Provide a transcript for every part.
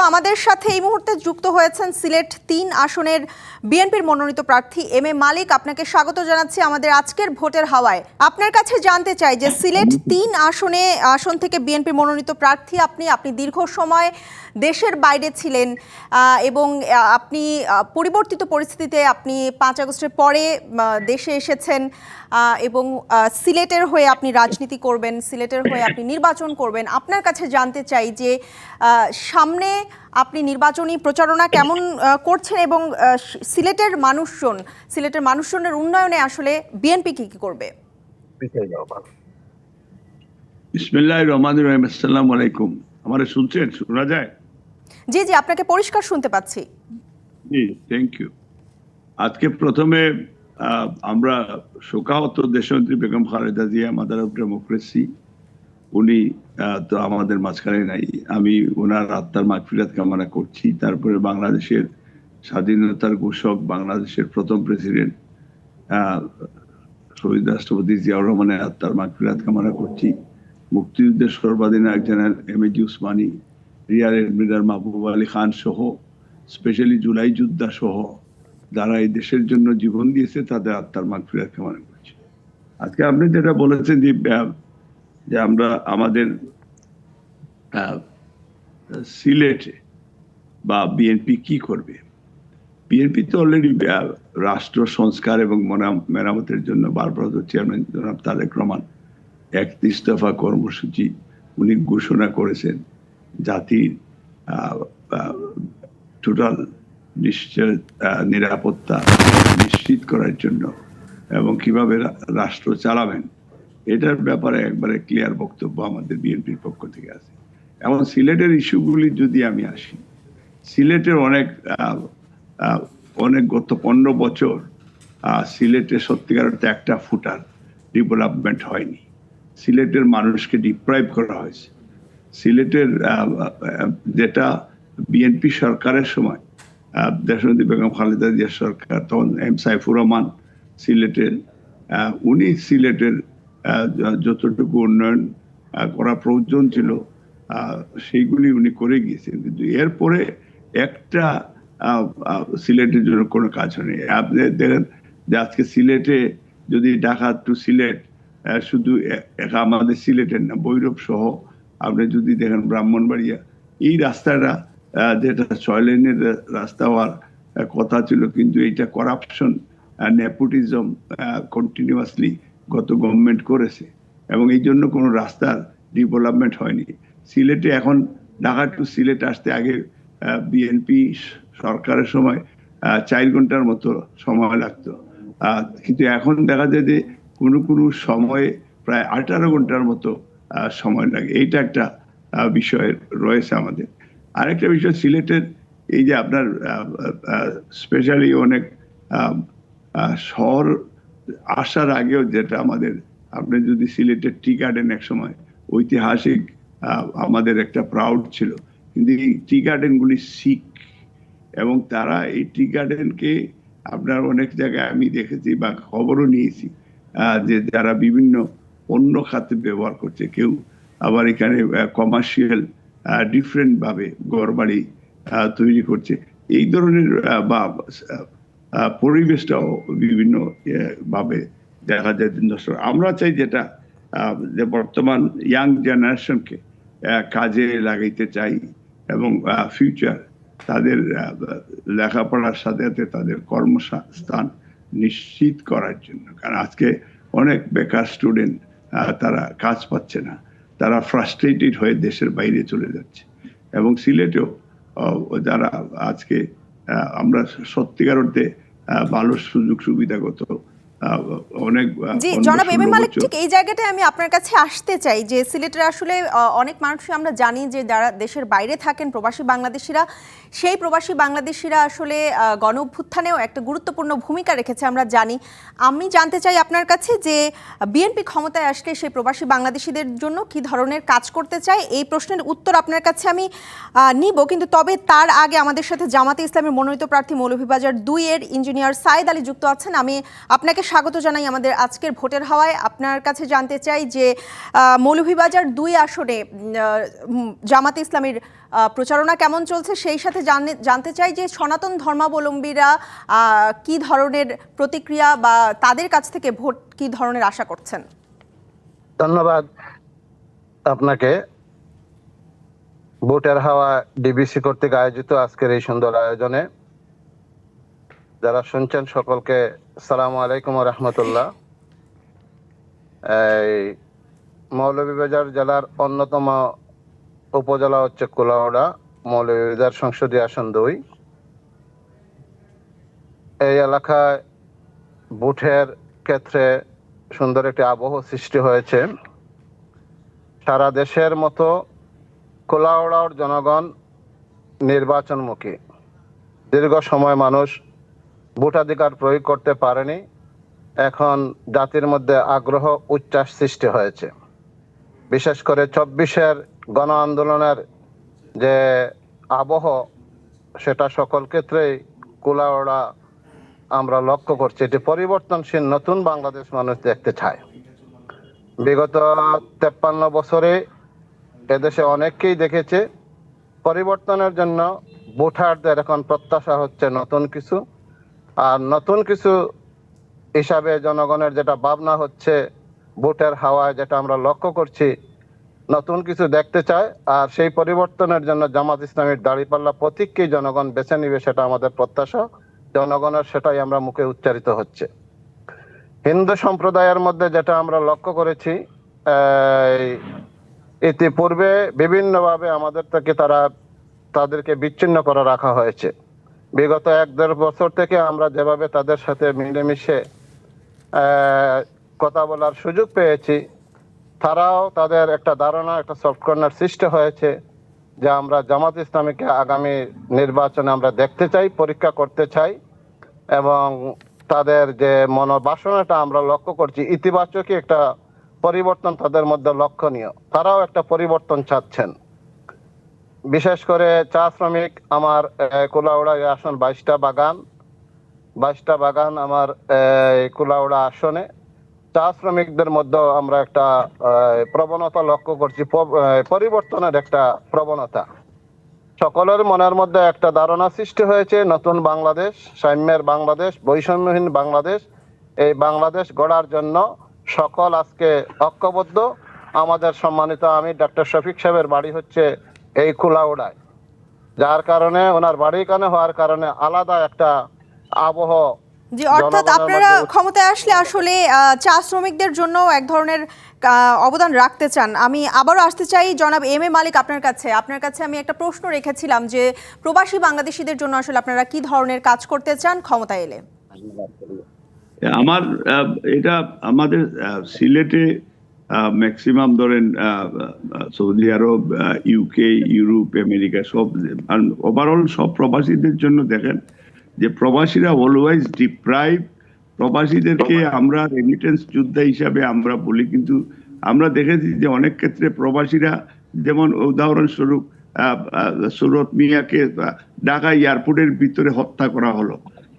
আমাদের সাথে এই মুহূর্তে যুক্ত হয়েছেন সিলেট ৩ আসনের বিএনপির মনোনীত প্রার্থী এম এ মালিক। আপনাকে স্বাগত জানাচ্ছি আমাদের আজকের ভোটের হাওয়ায়। আপনার কাছে জানতে চাই যে সিলেট ৩ আসন থেকে বিএনপির মনোনীত প্রার্থী আপনি দীর্ঘ সময় দেশের বাইরে ছিলেন এবং আপনি পরিবর্তিত পরিস্থিতিতে আপনি ৫ আগস্টের পরে দেশে এসেছেন এবং সিলেটের হয়ে আপনি রাজনীতি করবেন, সিলেটের হয়ে আপনি নির্বাচন করবেন। আপনার কাছে জানতে চাই যে সামনে আপনি নির্বাচনী প্রচারণা কেমন করছেন এবং সিলেটের মানুষজনের উন্নয়নে আসলে বিএনপি কি করবে? বিসমিল্লাহির রহমানির রহিম। আসসালামু আলাইকুম। আমারে শুনছেন? শোনা যায়? জি, আপনাকে পরিষ্কার শুনতে পাচ্ছি। জি, থ্যাংক ইউ। আজকে প্রথমে আমরা শোকাহত দেশনেত্রী Begum Khaleda Zia, mother of democracy, উনি তো আমাদের মাঝখানে নাই। আমি ওনার আত্মার মাগফিরাত কামনা করছি। তারপরে বাংলাদেশের স্বাধীনতার ঘোষক, বাংলাদেশের প্রথম প্রেসিডেন্ট শহীদ রাষ্ট্রপতি জিয়াউর রহমানের আত্মার মাগফিরাত কামনা করছি। মুক্তিযুদ্ধের সর্বাধিনায়ক general M A G Usmani, rear admiral মাহবুব আলী খান সহ, স্পেশালি জুলাই যোদ্ধা সহ যারা এই দেশের জন্য জীবন দিয়েছে, তাদের আত্মার মাগফিরাত কামনা করছি। আজকে আপনি যেটা বলেছেন যে আমরা আমাদের সিলেটে বা বিএনপি কি করবে। বিএনপি তো অলরেডি রাষ্ট্র সংস্কার এবং মেরামতের জন্য ভারপ্রাপ্ত চেয়ারম্যান জনাব তারেক রহমান ৩১ দফা কর্মসূচি উনি ঘোষণা করেছেন জাতির টোটাল নিরাপত্তা নিশ্চিত করার জন্য এবং কিভাবে রাষ্ট্র চালাবেন এটার ব্যাপারে একবারে ক্লিয়ার বক্তব্য আমাদের বিএনপির পক্ষ থেকে আছে। এবং সিলেটের ইস্যুগুলি যদি আমি আসি, সিলেটের অনেক গত 15 বছর সিলেটে সত্যিকার অর্থে একটা ফুটার ডেভেলপমেন্ট হয়নি। সিলেটের মানুষকে ডিপ্রাইভ করা হয়েছে। সিলেটের যেটা বিএনপি সরকারের সময় দেশনেত্রী বেগম খালেদা জিয়া সরকার, তখন এম সাইফুর রহমান সিলেটের উনি সিলেটের যতটুকু উন্নয়ন করা প্রয়োজন ছিল সেইগুলি উনি করে গিয়েছেন, কিন্তু এরপরে একটা সিলেটের জন্য কোনো কাজ হয়নি। আপনি দেখেন যে আজকে সিলেটে যদি ঢাকা টু সিলেট, শুধু আমাদের সিলেটের না, ভৈরব সহ আপনি যদি দেখেন ব্রাহ্মণবাড়িয়া, এই রাস্তাটা যেটা 6 লেনের রাস্তা হওয়ার কথা ছিল, কিন্তু এইটা করাপশন, নেপোটিজম কন্টিনিউয়াসলি গত গভর্নমেন্ট করেছে এবং এই জন্য কোনো রাস্তার ডেভেলপমেন্ট হয়নি। সিলেটে এখন ঢাকা টু সিলেট আসতে আগে বিএনপি সরকারের সময় 4 ঘন্টার মতো সময় লাগতো, কিন্তু এখন দেখা যায় যে কোনো সময়ে প্রায় 18 ঘন্টার মতো সময় লাগে। এইটা একটা বিষয় রয়েছে আমাদের। আরেকটা বিষয়, সিলেটের এই যে আপনার স্পেশালি অনেক শহর আসার আগেও যেটা আমাদের, আপনি যদি সিলেটের টি গার্ডেন এক সময় ঐতিহাসিক আমাদের একটা প্রাউড ছিল, কিন্তু এই টি গার্ডেনগুলি শিখ এবং তারা এই টি গার্ডেনকে আপনার অনেক জায়গায় আমি দেখেছি বা খবরও নিয়েছি যে যারা বিভিন্ন অন্য খাতে ব্যবহার করছে, কেউ আবার এখানে কমার্শিয়াল ডিফারেন্ট ভাবে ঘরবাড়ি তৈরি করছে। এই ধরনের বা পরিবেশটাও বিভিন্ন ভাবে দেখা যায়। আমরা চাই যেটা যে বর্তমান ইয়াং জেনারেশনকে কাজে লাগাইতে চাই এবং ফিউচার তাদের লেখাপড়ার সাথে সাথে তাদের কর্মসংস্থান নিশ্চিত করার জন্য। কারণ আজকে অনেক বেকার স্টুডেন্ট, তারা কাজ পাচ্ছে না, তারা ফ্রাস্ট্রেটেড হয়ে দেশের বাইরে চলে যাচ্ছে। এবং সিলেটেও যারা আজকে আমরা সত্যিকার অর্থে ভালো সুযোগ সুবিধাগত অনেক। জি জনাব এম এ মালিক, ঠিক এই জায়গাটায় আমি আপনার কাছে আসতে চাই যে সিলেটের আসলে অনেক মানুষই আমরা জানি যে যারা দেশের বাইরে থাকেন, প্রবাসী বাংলাদেশিরা, সেই প্রবাসী বাংলাদেশিরা আসলে গণ অভ্যুত্থানেও একটা গুরুত্বপূর্ণ ভূমিকা রেখেছে আমরা জানি। আমি জানতে চাই আপনার কাছে যে বিএনপি ক্ষমতায় আসলে সেই প্রবাসী বাংলাদেশিদের জন্য কি ধরনের কাজ করতে চায়। এই প্রশ্নের উত্তর আপনার কাছে আমি নিব, কিন্তু তবে তার আগে আমাদের সাথে জামাতে ইসলামের মনোনীত প্রার্থী মৌলভীবাজার 2 এর ইঞ্জিনিয়ার সাইদ আলী যুক্ত আছেন। আমি আপনাকে স্বাগত জানাই আমাদের আজকের ভোটের হাওয়ায়। আপনার কাছে জানতে চাই যে মৌলভীবাজার 2 আসনে জামাতে ইসলামীর প্রচারণা কেমন চলছে, সেই সাথে জানতে চাই যে সনাতন ধর্মাবলম্বীরা কি ধরনের প্রতিক্রিয়া বা তাদের কাছ থেকে ভোট কি ধরনের আশা করছেন। ধন্যবাদ আপনাকে। ভোটের হাওয়া ডিবিসি কর্তৃক আয়োজিত আজকের এই সুন্দর আয়োজনে যারা শুনছেন সকলকে আসসালামু আলাইকুম ওয়া রাহমাতুল্লাহ। এই মৌলভীবাজার জেলার অন্যতম উপজেলা হচ্ছে কুলাউড়া, মৌলভীবাজার সংসদীয় আসন 2। এই এলাকায় ভোটের ক্ষেত্রে সুন্দর একটি আবহ সৃষ্টি হয়েছে। সারা দেশের মতো কুলাউড়ার জনগণ নির্বাচনমুখী। দীর্ঘ সময় মানুষ ভোটাধিকার প্রয়োগ করতে পারেনি, এখন জাতির মধ্যে আগ্রহ উচ্ছ্বাস সৃষ্টি হয়েছে। বিশেষ করে 24-এর গণ আন্দোলনের যে আবহ, সেটা সকল ক্ষেত্রেই কুলাউড়া আমরা লক্ষ্য করছি। এটি পরিবর্তনশীল নতুন বাংলাদেশ মানুষ দেখতে চায়। বিগত 53 বছরে এদেশে অনেককেই দেখেছে। পরিবর্তনের জন্য ভোটারদের এখন প্রত্যাশা হচ্ছে নতুন কিছু, আর নতুন কিছু হিসাবে জনগণের যেটা ভাবনা হচ্ছে, ভোটের হাওয়ায় যেটা আমরা লক্ষ্য করছি, নতুন কিছু দেখতে চায়। আর সেই পরিবর্তনের জন্য জামাত ইসলামীর দাঁড়িপাল্লা প্রতীককেই জনগণ বেছে নিবে, সেটা আমাদের প্রত্যাশা। জনগণের সেটাই আমরা মুখে উচ্চারিত হচ্ছে। হিন্দু সম্প্রদায়ের মধ্যে যেটা আমরা লক্ষ্য করেছি, ইতিপূর্বে বিভিন্নভাবে আমাদের থেকে তাদেরকে বিচ্ছিন্ন করে রাখা হয়েছে। বিগত 1-1.5 বছর থেকে আমরা যেভাবে তাদের সাথে মিলেমিশে কথা বলার সুযোগ পেয়েছি, তারাও তাদের একটা ধারণা, একটা সফট কর্নার সৃষ্টি হয়েছে যে আমরা জামাত ইসলামীকে আগামী নির্বাচনে আমরা দেখতে চাই, পরীক্ষা করতে চাই, এবং তাদের যে মনোবাসনাটা আমরা লক্ষ্য করছি, ইতিবাচকই একটা পরিবর্তন তাদের মধ্যে লক্ষণীয়। তারাও একটা পরিবর্তন চাচ্ছেন। বিশেষ করে চা শ্রমিক, আমার কুলাউড়া আসন 22টা বাগান আমার কুলাউড়া আসনে। চা শ্রমিকদের মধ্যে আমরা একটা প্রবণতা লক্ষ্য করছি, পরিবর্তনের একটা প্রবণতা। সকলের মনের মধ্যে একটা ধারণা সৃষ্টি হয়েছে, নতুন বাংলাদেশ, সাম্যের বাংলাদেশ, বৈষম্যহীন বাংলাদেশ। এই বাংলাদেশ গড়ার জন্য সকল আজকে ঐক্যবদ্ধ। আমাদের সম্মানিত আমির ডক্টর শফিক সাহেবের বাড়ি হচ্ছে এই কুলাউড়ায়, যার কারণে ওনার বাড়ি এখানে হওয়ার কারণে আলাদা একটা আবহ। জি, অর্থাৎ আপনারা ক্ষমতায় আসলে আসলে চা শ্রমিকদের জন্য এক ধরনের অবদান রাখতে চান। আমি আবারও আসতে চাই জনাব এম এ মালিক আপনার কাছে আমি একটা প্রশ্ন রেখেছিলাম যে প্রবাসী বাংলাদেশিদের জন্য আসলে আপনারা কি ধরনের কাজ করতে চান ক্ষমতায় এলে। এটা আমাদের সিলেটে ম্যাক্সিমাম ধরেন সৌদি আরব, ইউকে, ইউরোপ, আমেরিকা, সব ওভারঅল সব প্রবাসীদের জন্য দেখেন যে প্রবাসীরা অলওয়েজ ডিপ্রাইভ। প্রবাসীদেরকে আমরা রেমিটেন্স যোদ্ধা হিসাবে আমরা বলি, কিন্তু আমরা দেখেছি যে অনেক ক্ষেত্রে প্রবাসীরা, যেমন উদাহরণস্বরূপ সুরত মিয়াকে ঢাকা এয়ারপোর্টের ভিতরে হত্যা করা হলো,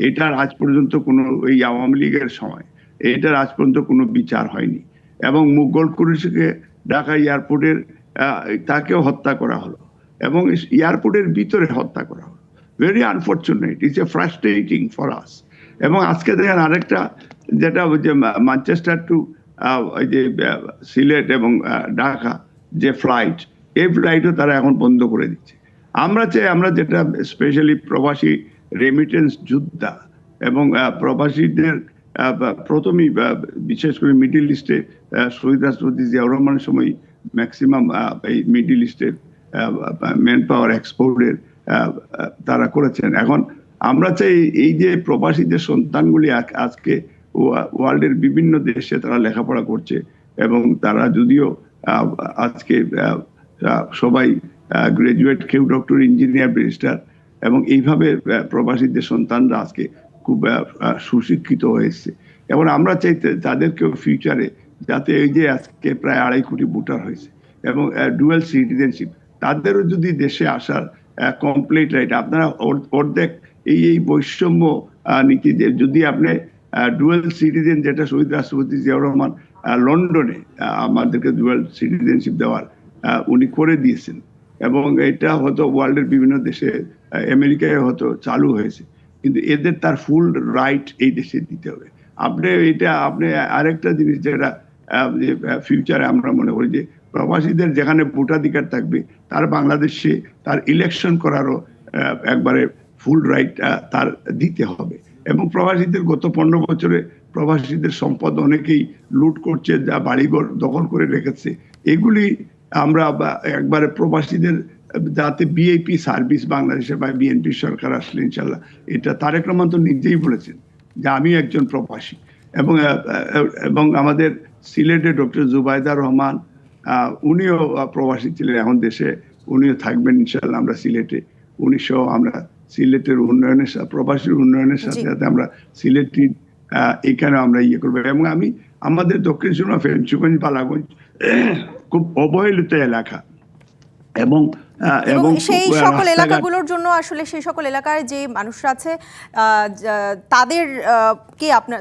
এটার আজ পর্যন্ত কোনো, এই আওয়ামী লীগের সময় এটার আজ পর্যন্ত কোনো বিচার হয়নি। এবং মুঘল কুরেশিকে ঢাকা এয়ারপোর্টের তাকেও হত্যা করা হলো এবং এয়ারপোর্টের ভিতরে হত্যা করা হলো। Very unfortunate, it's a frustrating for us. এবং আজকে দেখেন আরেকটা, যেটা যে ম্যানচেস্টার টু যে সিলেট এবং ঢাকা যে ফ্লাইট, এই ফ্লাইটও তারা এখন বন্ধ করে দিচ্ছে। আমরা চাই, আমরা যেটা স্পেশালি প্রবাসী রেমিটেন্স যোদ্ধা এবং প্রবাসীদের প্রথমেই, বিশেষ করে মিডল ইস্টে শহীদ রাষ্ট্রপতি জিয়াউর রহমানের সময় ম্যাক্সিমাম এই মিডল ইস্টের ম্যান পাওয়ার এক্সপোর্টের তারা করেছেন। এখন আমরা চাই এই যে প্রবাসীদের সন্তানগুলি আজকে ওয়ার্ল্ডের বিভিন্ন দেশে তারা লেখাপড়া করছে, এবং তারা যদিও আজকে সবাই গ্রাজুয়েট, কেউ ডক্টর, ইঞ্জিনিয়ার, ব্যারিস্টার, এবং এইভাবে প্রবাসীদের সন্তানরা আজকে খুব সুশিক্ষিত হয়েছে। এবং আমরা চাই তাদেরকেও ফিউচারে, যাতে এই যে আজকে প্রায় 2.5 কোটি ভোটার হয়েছে এবং ডুয়াল সিটিজেনশিপ, তাদেরও যদি দেশে আসার কমপ্লিট রাইট, আপনারা অর্ধেক এই বৈষম্য নীতি, যদি আপনি ডুয়েল সিটিজেন, যেটা শহীদ রাষ্ট্রপতি জিয়াউর রহমান লন্ডনে আমাদেরকে ডুয়েল সিটিজেনশিপ দেওয়ার উনি করে দিয়েছেন, এবং এটা হয়তো ওয়ার্ল্ডের বিভিন্ন দেশে, আমেরিকায় হয়তো চালু হয়েছে, কিন্তু এদের তার ফুল রাইট এই দেশে দিতে হবে। আপনি আরেকটা জিনিস যেটা ফিউচারে আমরা মনে করি যে প্রবাসীদের যেখানে ভোটাধিকার থাকবে তার বাংলাদেশে তার ইলেকশন করারও একবারে ফুল রাইট তার দিতে হবে। এবং প্রবাসীদের গত 15 বছরে প্রবাসীদের সম্পদ অনেকেই লুট করছে, যা বাড়িঘর দখল করে রেখেছে, এগুলি আমরা একবারে প্রবাসীদের যাতে বিএপি সার্ভিস বাংলাদেশে বা বিএনপি সরকার আসলে ইনশাল্লাহ, এটা তারেক রহমান তো নিজেই বলেছেন যে আমি একজন প্রবাসী। এবং আমাদের সিলেটে ডক্টর জুবাইদা রহমান উনিও প্রবাসী ছিলেন, এখন দেশে উনিও থাকবেন ইনশাল্লাহ। আমরা সিলেটে আমরা সিলেটের উন্নয়নের সাথে, প্রবাসীর উন্নয়নের সাথে সাথে আমরা সিলেটি এখানে আমরা করবো। এবং আমাদের দক্ষিণ সুরমা, ফেঞ্চুগঞ্জ, বালাগঞ্জ খুব অবহেলিত এলাকা, এবং সেই সকল এলাকাগুলোর জন্য আসলে সেই সকল এলাকায় যে মানুষরা আছে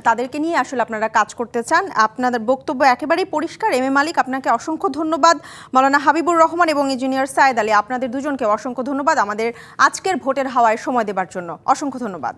তাদেরকে নিয়ে আসলে আপনারা কাজ করতে চান। আপনাদের বক্তব্য একেবারেই পরিষ্কার। এম এ মালিক, আপনাকে অসংখ্য ধন্যবাদ। মাওলানা হাবিবুর রহমান এবং ইঞ্জিনিয়ার সায়েদ আলী, আপনাদের দুজনকে অসংখ্য ধন্যবাদ আমাদের আজকের ভোটের হাওয়ায় সময় দেবার জন্য। অসংখ্য ধন্যবাদ।